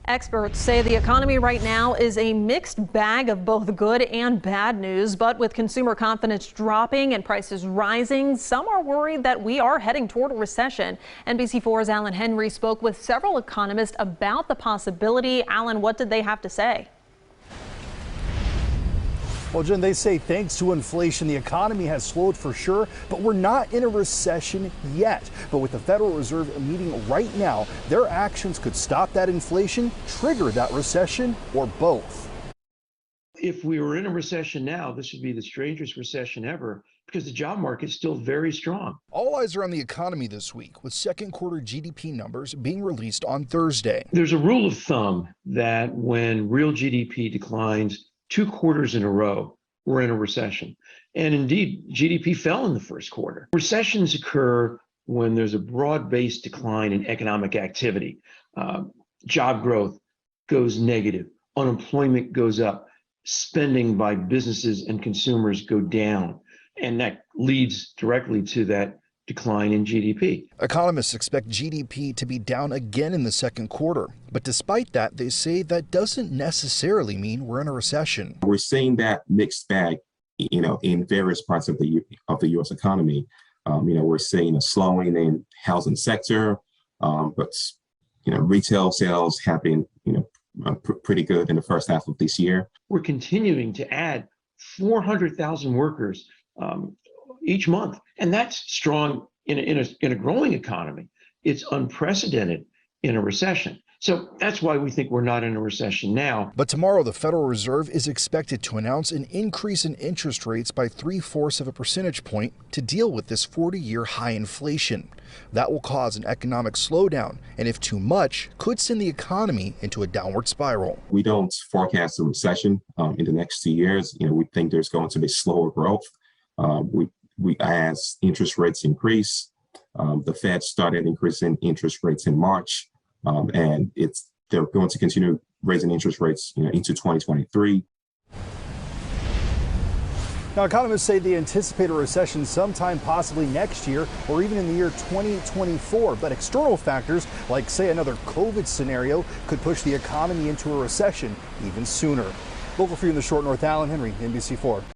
Experts say the economy right now is a mixed bag of both good and bad news. But with consumer confidence dropping and prices rising, some are worried that we are heading toward a recession. NBC4's Alan Henry spoke with several economists about the possibility. Alan, what did they have to say? Well, Jen, they say thanks to inflation, the economy has slowed for sure, but we're not in a recession yet. But with the Federal Reserve meeting right now, their actions could stop that inflation, trigger that recession, or both. If we were in a recession now, this would be the strangest recession ever because the job market is still very strong. All eyes are on the economy this week, with second quarter GDP numbers being released on Thursday. There's a rule of thumb that when real GDP declines 2 quarters in a row, we're in a recession. And indeed, GDP fell in the first quarter. Recessions occur when there's a broad-based decline in economic activity. Job growth goes negative, unemployment goes up, spending by businesses and consumers go down, and that leads directly to that decline in GDP. Economists expect GDP to be down again in the second quarter. But despite that, they say that doesn't necessarily mean we're in a recession. We're seeing that mixed bag, in various parts of the U.S. economy. We're seeing a slowing in housing sector, but retail sales have been, pretty good in the first half of this year. We're continuing to add 400,000 workers each month, and that's strong in a growing economy. It's unprecedented in a recession. So that's why we think we're not in a recession now. But tomorrow, the Federal Reserve is expected to announce an increase in interest rates by 3/4 of a percentage point to deal with this 40-year high inflation. That will cause an economic slowdown, and if too much, could send the economy into a downward spiral. We don't forecast a recession in the next 2 years. We think there's going to be slower growth. As interest rates increase, the Fed started increasing interest rates in March, and they're going to continue raising interest rates into 2023. Now, economists say they anticipate a recession sometime possibly next year or even in the year 2024. But external factors like, say, another COVID scenario could push the economy into a recession even sooner. Local for you in the Short North, Alan Henry, NBC4.